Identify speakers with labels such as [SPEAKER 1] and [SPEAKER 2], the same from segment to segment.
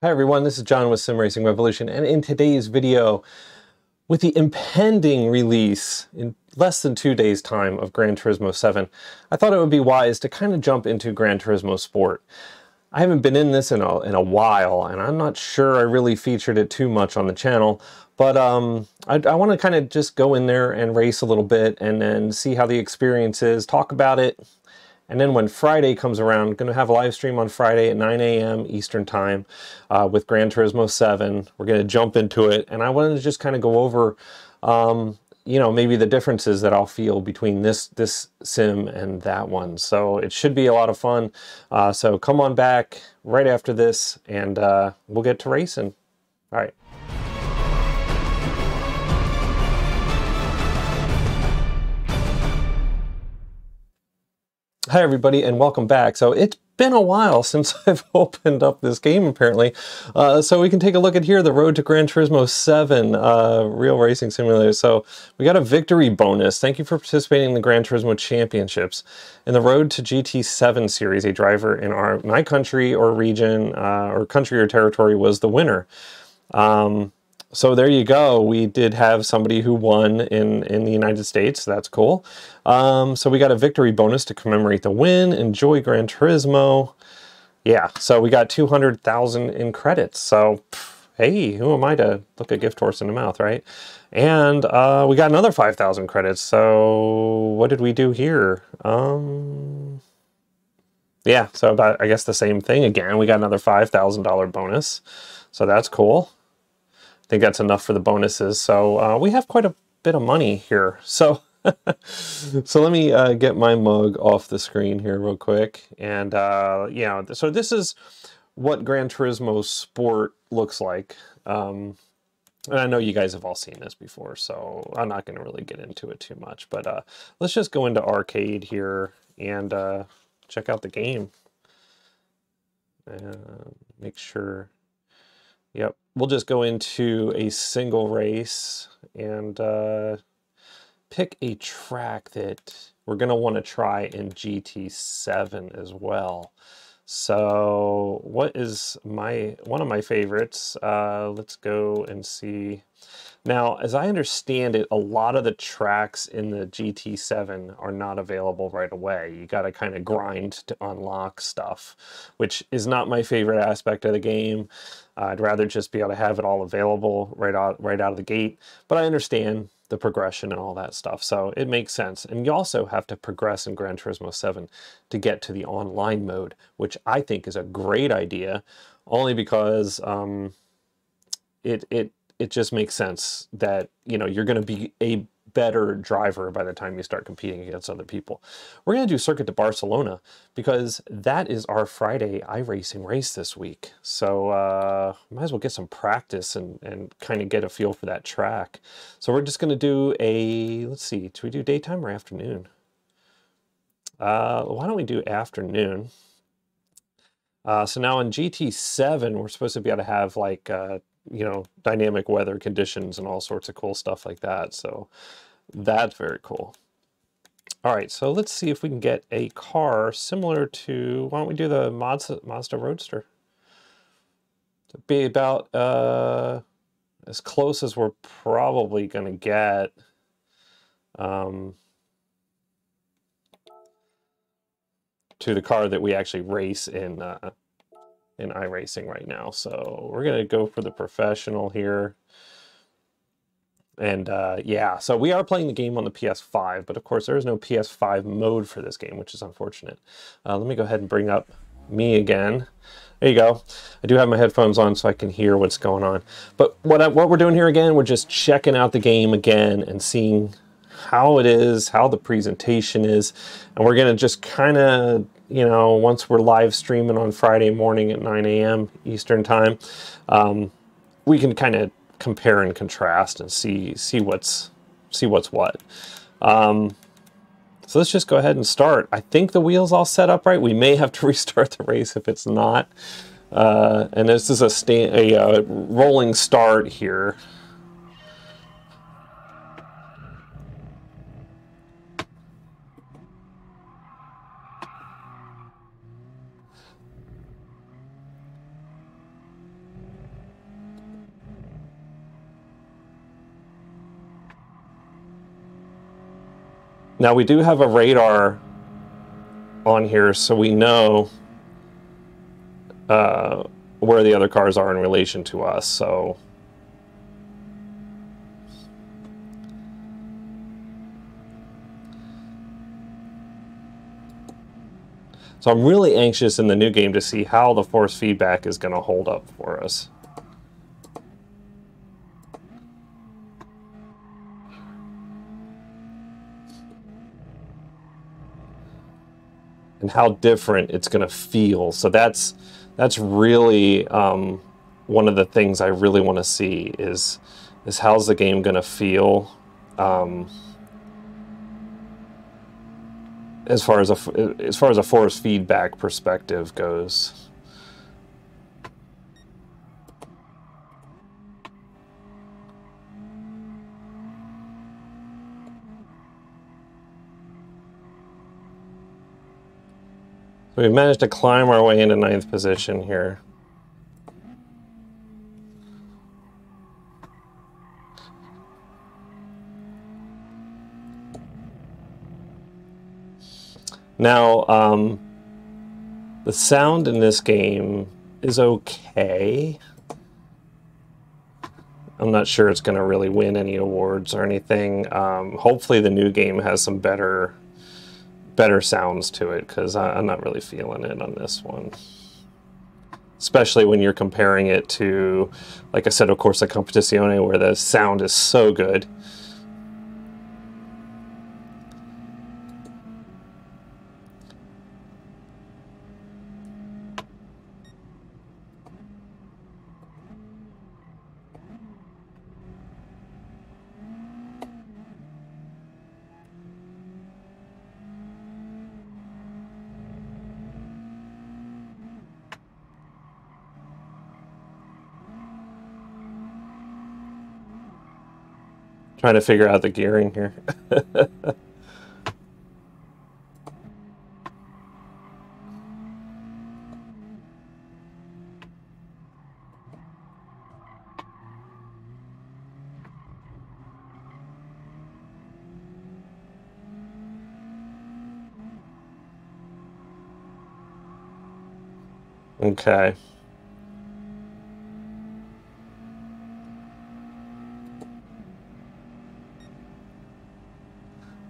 [SPEAKER 1] Hi everyone, this is John with Sim Racing Revolution, and in today's video, with the impending release in less than 2 days' time of Gran Turismo 7, I thought it would be wise to kind of jump into Gran Turismo Sport. I haven't been in this in a while, and I'm not sure I really featured it too much on the channel, but I want to kind of just go in there and race a little bit and then see how the experience is, talk about it. And then when Friday comes around, I'm going to have a live stream on Friday at 9 a.m. Eastern Time with Gran Turismo 7. We're going to jump into it, and I wanted to just kind of go over, maybe the differences that I'll feel between this sim and that one. So it should be a lot of fun. So come on back right after this, and we'll get to racing. All right. Hi everybody, and welcome back. So it's been a while since I've opened up this game, apparently. So we can take a look at here, the Road to Gran Turismo 7 Real Racing Simulator. So we got a victory bonus. Thank you for participating in the Gran Turismo Championships. In the Road to GT7 series, a driver in my country or region, or country or territory was the winner. So there you go. We did have somebody who won in the United States. That's cool. So we got a victory bonus to commemorate the win. Enjoy Gran Turismo. Yeah, so we got 200,000 in credits. So, hey, who am I to look a gift horse in the mouth, right? And we got another 5,000 credits. So what did we do here? Yeah, so about, I guess, the same thing again. We got another $5,000 bonus. So that's cool. I think that's enough for the bonuses. So we have quite a bit of money here. So so let me get my mug off the screen here real quick. And yeah, so this is what Gran Turismo Sport looks like. And I know you guys have all seen this before, so I'm not going to really get into it too much. But let's just go into arcade here and check out the game. Make sure. Yep, we'll just go into a single race and pick a track that we're going to want to try in GT7 as well. So what is one of my favorites? Let's go and see. Now, as I understand it, a lot of the tracks in the GT7 are not available right away. You got to kind of grind to unlock stuff, which is not my favorite aspect of the game. I'd rather just be able to have it all available right out of the gate. But I understand the progression and all that stuff, so it makes sense. And you also have to progress in Gran Turismo 7 to get to the online mode, which I think is a great idea, only because it just makes sense that, you know, you're going to be a better driver by the time you start competing against other people. We're going to do Circuit de Barcelona because that is our Friday iRacing race this week. So might as well get some practice and kind of get a feel for that track. So we're just going to do let's see, do we do daytime or afternoon? Why don't we do afternoon? So now in GT7, we're supposed to be able to have like dynamic weather conditions and all sorts of cool stuff like that. So that's very cool. All right, so let's see if we can get a car similar to, why don't we do the Mazda Roadster? To be about as close as we're probably going to get. To the car that we actually race in iRacing right now. So we're going to go for the professional here. And yeah, so we are playing the game on the PS5, but of course there is no PS5 mode for this game, which is unfortunate. Let me go ahead and bring up me again. There you go. I do have my headphones on so I can hear what's going on. But what we're doing here again, we're just checking out the game again and seeing how it is, how the presentation is. And we're going to just kind of, once we're live streaming on Friday morning at 9 a.m. Eastern Time, we can kind of compare and contrast and see what's what. So let's just go ahead and start. I think the wheel's all set up right. We may have to restart the race if it's not. And this is a rolling start here. Now we do have a radar on here, so we know where the other cars are in relation to us. So I'm really anxious in the new game to see how the force feedback is going to hold up for us. And how different it's going to feel. So that's really one of the things I really want to see is how's the game going to feel as far as a force feedback perspective goes. So we've managed to climb our way into 9th position here. Now, the sound in this game is okay. I'm not sure it's going to really win any awards or anything. Hopefully the new game has some better sounds to it, because I'm not really feeling it on this one. Especially when you're comparing it to, like I said, of course, the Competizione, where the sound is so good. Trying to figure out the gearing here. Okay.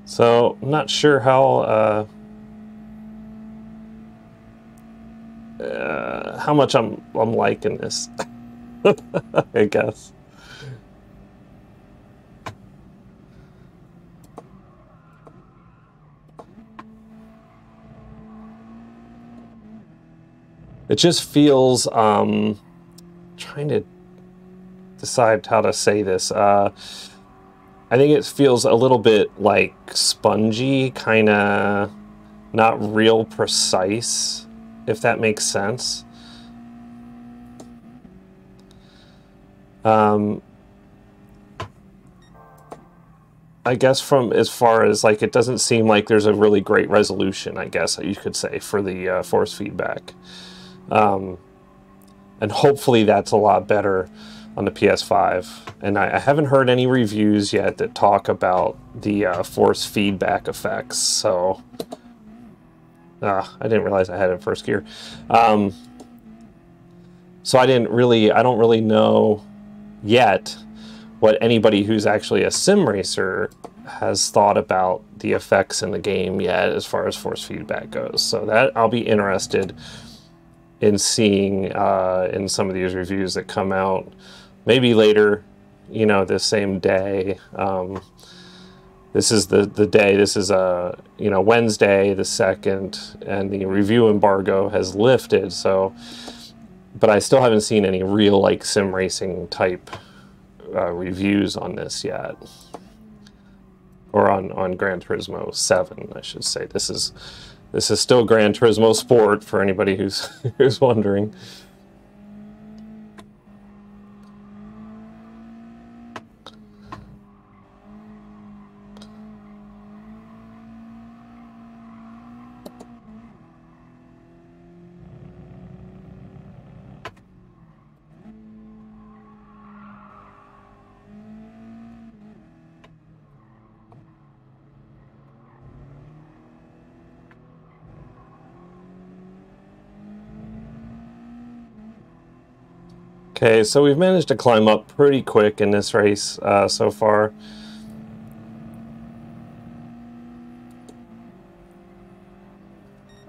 [SPEAKER 1] So I'm not sure how much I'm liking this. I guess. It just feels trying to decide how to say this. I think it feels a little bit like spongy, kind of not real precise, if that makes sense. I guess from as far as, like, it doesn't seem like there's a really great resolution, I guess you could say, for the force feedback. And hopefully that's a lot better on the PS5. And I haven't heard any reviews yet that talk about the force feedback effects, so I didn't realize I had it in first gear. So I don't really know yet what anybody who's actually a sim racer has thought about the effects in the game yet as far as force feedback goes. So that I'll be interested in seeing in some of these reviews that come out maybe later, you know, this same day. This is the day, this is you know, Wednesday the 2nd, and the review embargo has lifted, so, but I still haven't seen any real, like, sim racing type reviews on this yet, or on Gran Turismo 7, I should say. This is still Gran Turismo Sport, for anybody who's who's wondering. Okay, so we've managed to climb up pretty quick in this race so far.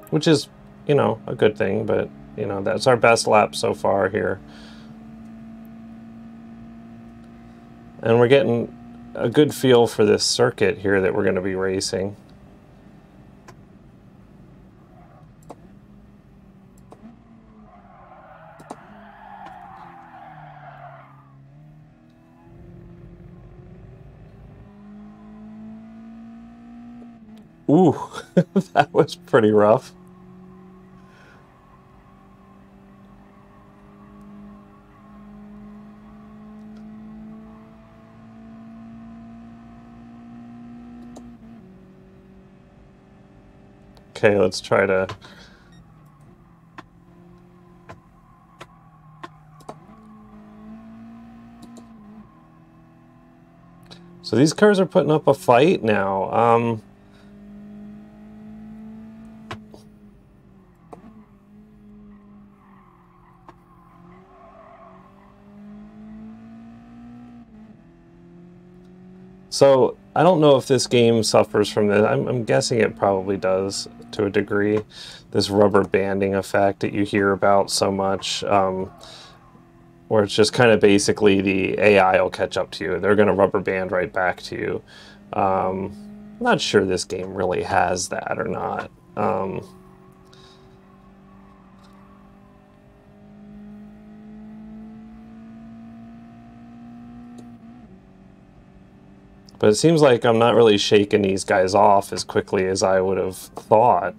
[SPEAKER 1] Which is, you know, a good thing, but, you know, that's our best lap so far here. And we're getting a good feel for this circuit here that we're going to be racing. Ooh, that was pretty rough. Okay, let's try to... So these cars are putting up a fight now. So I don't know if this game suffers from this. I'm guessing it probably does to a degree. This rubber banding effect that you hear about so much, where it's just kind of basically the AI will catch up to you. They're going to rubber band right back to you. I'm not sure this game really has that or not. But it seems like I'm not really shaking these guys off as quickly as I would have thought.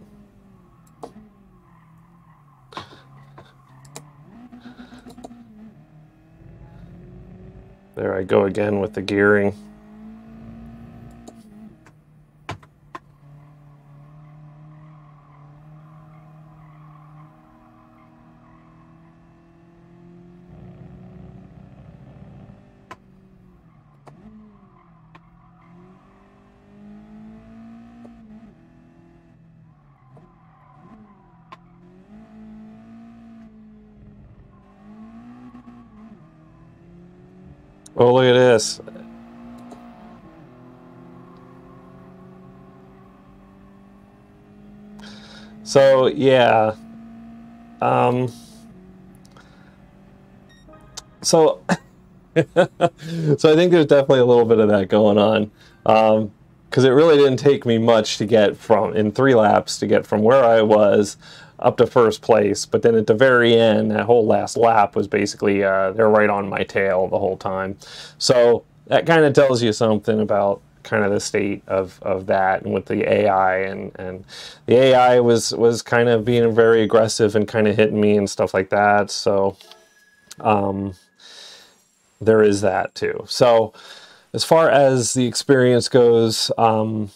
[SPEAKER 1] There I go again with the gearing. Oh, look at this. So, yeah. So, so I think there's definitely a little bit of that going on. Because it really didn't take me much to get from, in 3 laps, to get from where I was up to first place. But then at the very end, that whole last lap was basically, they're right on my tail the whole time. So that kind of tells you something about kind of the state of that, and with the AI, and the AI was kind of being very aggressive and kind of hitting me and stuff like that. So there is that too. So as far as the experience goes, and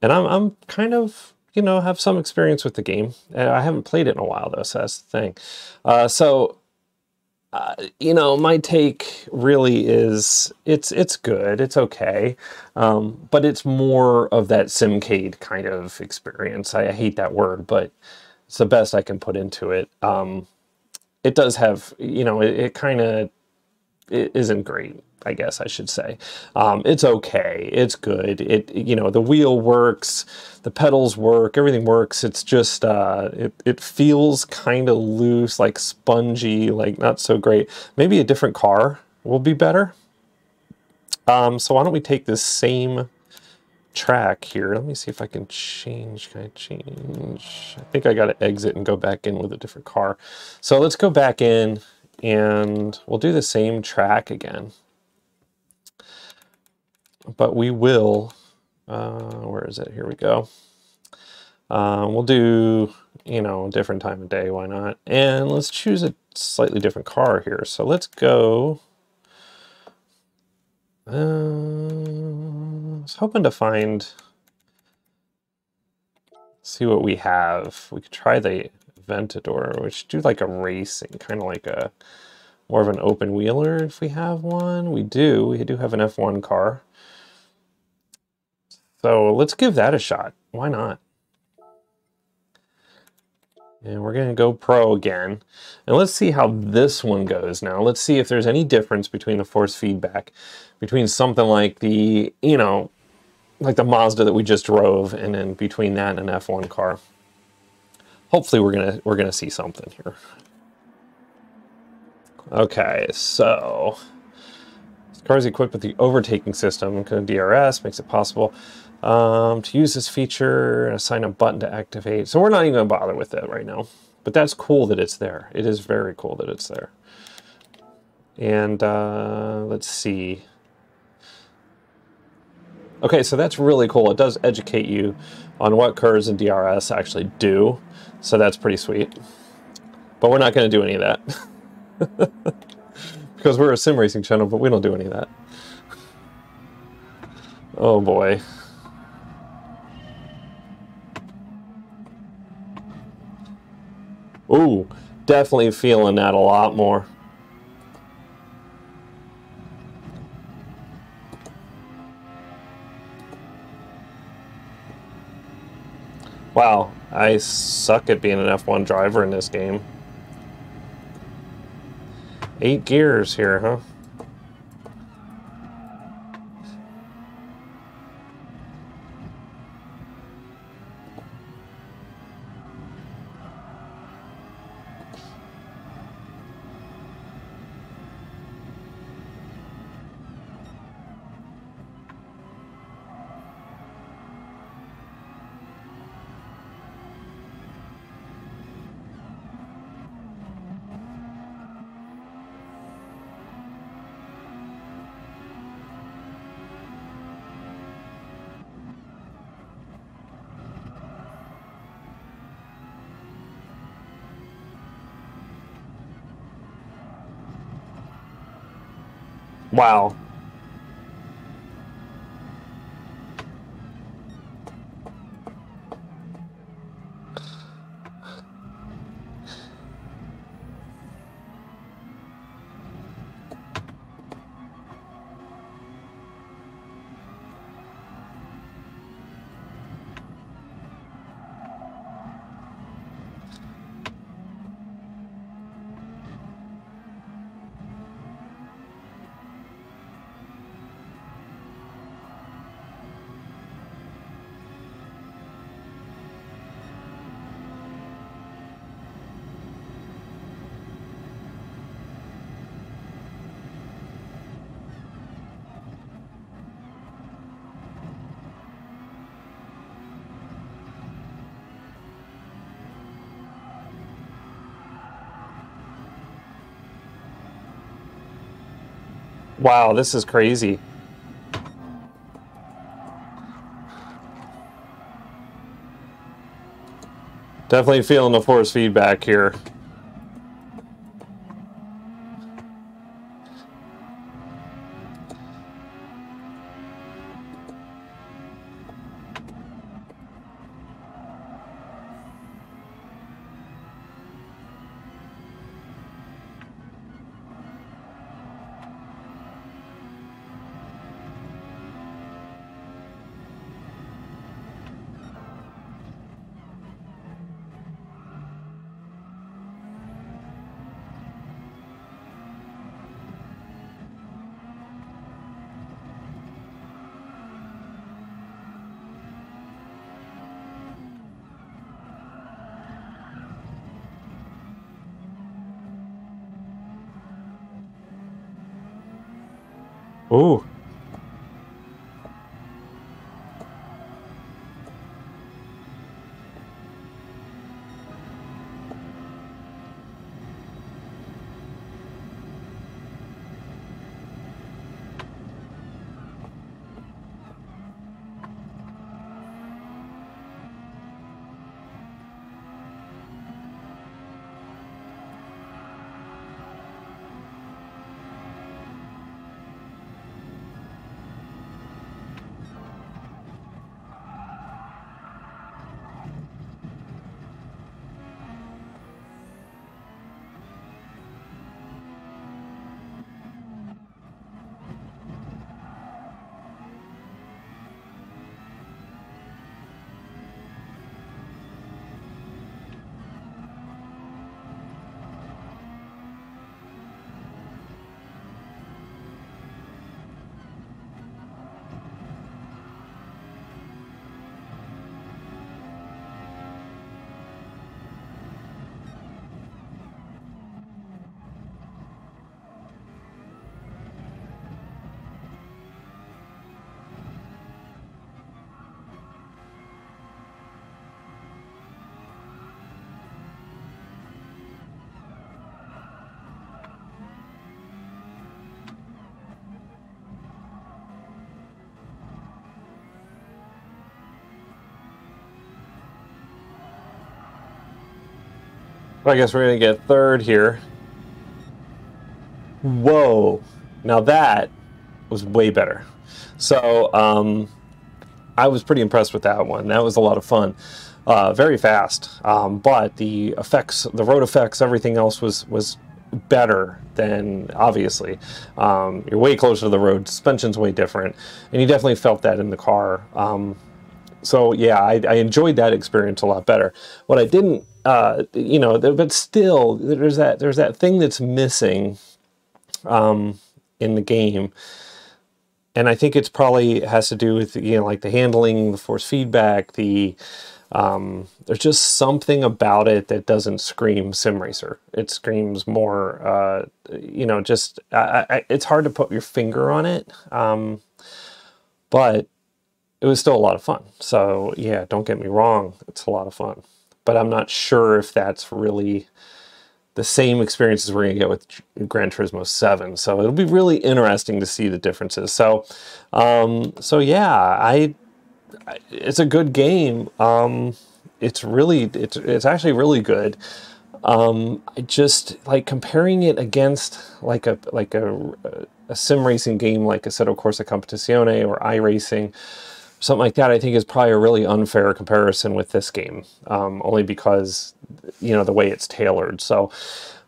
[SPEAKER 1] I'm kind of, you know, have some experience with the game. I haven't played it in a while though, so that's the thing. You know, my take really is it's good, it's okay, but it's more of that Simcade kind of experience. I hate that word, but it's the best I can put into it. It does have, you know, it kind of, it isn't great, I guess I should say. It's okay, it's good. You know, the wheel works, the pedals work, everything works. It's just, it feels kind of loose, like spongy, like not so great. Maybe a different car will be better. So why don't we take this same track here? Let me see if I can change. Can I change? I think I got to exit and go back in with a different car. So let's go back in and we'll do the same track again. But we will, where is it? Here we go. We'll do, you know, a different time of day, why not? And let's choose a slightly different car here. So let's go, I was hoping to find, see what we have. We could try the Aventador, which do like a racing, kind of like a, more of an open wheeler if we have one. We do have an F1 car. So let's give that a shot. Why not? And we're going to go Pro again. And let's see how this one goes now. Let's see if there's any difference between the force feedback between something like the, you know, like the Mazda that we just drove, and then between that and an F1 car. Hopefully we're gonna see something here. Okay, so this car is equipped with the overtaking system. DRS makes it possible to use this feature and assign a button to activate. So we're not even gonna bother with that right now. But that's cool that it's there. It is very cool that it's there. And let's see. Okay, so that's really cool. It does educate you on what curves and DRS actually do. So that's pretty sweet. But we're not going to do any of that. Because we're a sim racing channel, but we don't do any of that. Oh boy. Ooh, definitely feeling that a lot more. Wow, I suck at being an F1 driver in this game. 8 gears here, huh? Wow. Wow, this is crazy. Definitely feeling the force feedback here. Ooh. I guess we're going to get third here. Whoa. Now that was way better. So I was pretty impressed with that one. That was a lot of fun. Very fast. But the effects, the road effects, everything else was better than, obviously. You're way closer to the road. Suspension's way different. And you definitely felt that in the car. So yeah, I enjoyed that experience a lot better. What I didn't, you know, but still, there's that thing that's missing in the game, and I think it's probably has to do with, you know, like the handling, the force feedback, the there's just something about it that doesn't scream sim racer. It screams more, you know, just it's hard to put your finger on it, but it was still a lot of fun. So yeah, don't get me wrong, it's a lot of fun. But I'm not sure if that's really the same experiences we're going to get with Gran Turismo 7. So it'll be really interesting to see the differences. So, so yeah, it's a good game. It's actually really good. I just like comparing it against like a sim racing game like Assetto Corsa Competizione or iRacing, something like that, I think is probably a really unfair comparison with this game, only because, you know, the way it's tailored. So,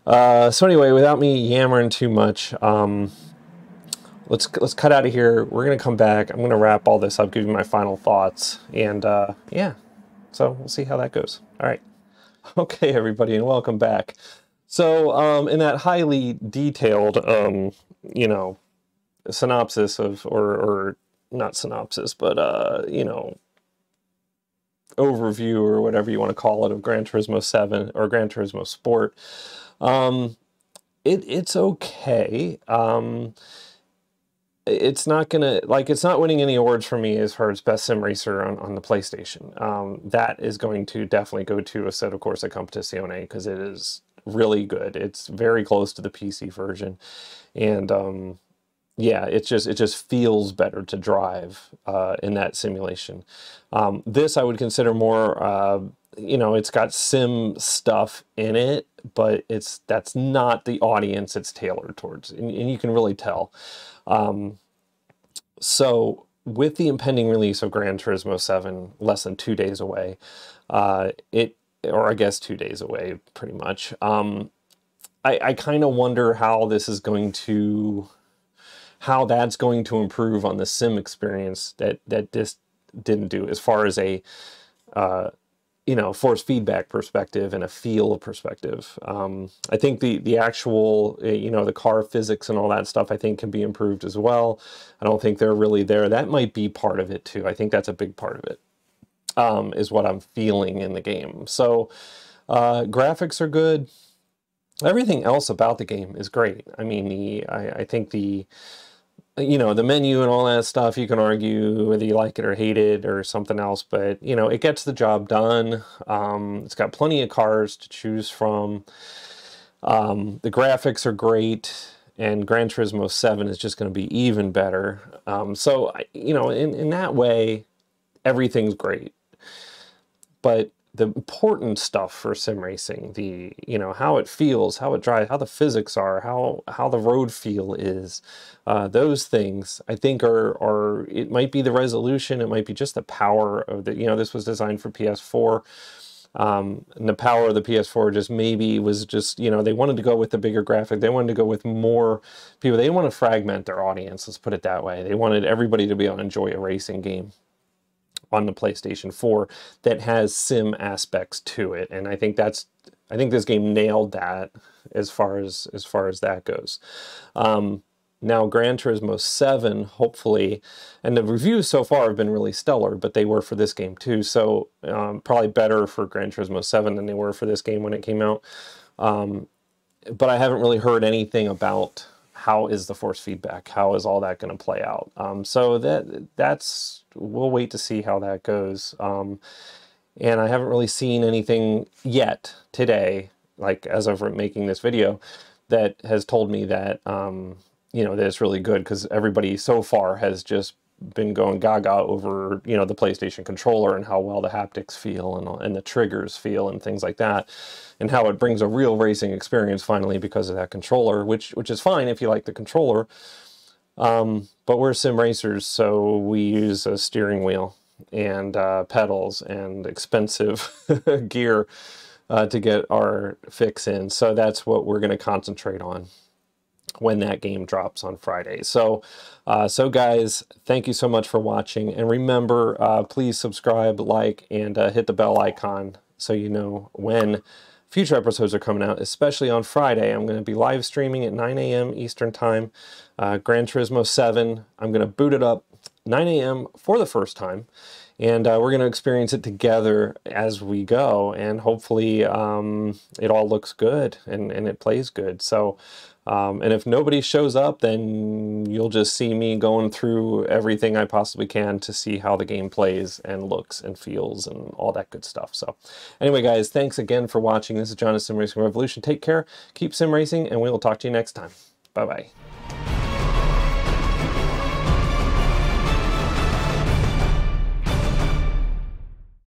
[SPEAKER 1] so anyway, without me yammering too much, let's cut out of here. We're gonna come back. I'm gonna wrap all this up, give you my final thoughts, and yeah. So we'll see how that goes. All right. Okay, everybody, and welcome back. So, in that highly detailed, you know, synopsis of, or not synopsis, but, you know, overview or whatever you want to call it of Gran Turismo 7 or Gran Turismo Sport, it's okay. It's not gonna, like, it's not winning any awards for me as far as best sim racer on the PlayStation. That is going to definitely go to Assetto Corsa Competizione because it is really good. It's very close to the PC version, and yeah, it just feels better to drive in that simulation. This I would consider more, you know, it's got sim stuff in it, but that's not the audience it's tailored towards, and you can really tell. So with the impending release of Gran Turismo 7, less than 2 days away, or I guess 2 days away, pretty much, I kind of wonder how this is going to, how that's going to improve on the sim experience that this didn't do, as far as a, you know, force feedback perspective and a feel perspective. I think the actual, you know, the car physics and all that stuff, I think can be improved as well. I don't think they're really there. That might be part of it too. I think that's a big part of it, is what I'm feeling in the game. So graphics are good. Everything else about the game is great. I mean, I think the, you know, the menu and all that stuff, you can argue whether you like it or hate it or something else, but, you know, it gets the job done. It's got plenty of cars to choose from. The graphics are great, and Gran Turismo 7 is just going to be even better. So, you know, in that way, everything's great. But the important stuff for sim racing, the, you know, how it feels, how it drives, how the physics are, how the road feel is, those things I think are, it might be the resolution, it might be just the power of the, you know, this was designed for PS4, and the power of the PS4 just maybe was just, you know, they wanted to go with the bigger graphic, they wanted to go with more people, they didn't want to fragment their audience, let's put it that way. They wanted everybody to be able to enjoy a racing game on the PlayStation 4 that has sim aspects to it, and I think this game nailed that as far as that goes. Now Gran Turismo 7, hopefully, and the reviews so far have been really stellar, but they were for this game too, so probably better for Gran Turismo 7 than they were for this game when it came out. But I haven't really heard anything about how is the force feedback, how is all that going to play out. So that's, we'll wait to see how that goes. And I haven't really seen anything yet today, like as of making this video, that has told me that, you know, that it's really good, because everybody so far has just been going gaga over, you know, the PlayStation controller and how well the haptics feel and the triggers feel and things like that, and how it brings a real racing experience finally because of that controller, which is fine if you like the controller. But we're sim racers, so we use a steering wheel and pedals and expensive gear to get our fix in. So that's what we're going to concentrate on when that game drops on Friday. So guys, thank you so much for watching. And remember, please subscribe, like, and hit the bell icon so you know when future episodes are coming out, especially on Friday. I'm going to be live streaming at 9 a.m. Eastern Time, Gran Turismo 7. I'm going to boot it up 9 a.m. for the first time, and we're going to experience it together as we go, and hopefully it all looks good and it plays good. So, and if nobody shows up, then you'll just see me going through everything I possibly can to see how the game plays and looks and feels and all that good stuff. So anyway, guys, thanks again for watching. This is John of Sim Racing Revolution. Take care, keep sim racing, and we will talk to you next time. Bye-bye.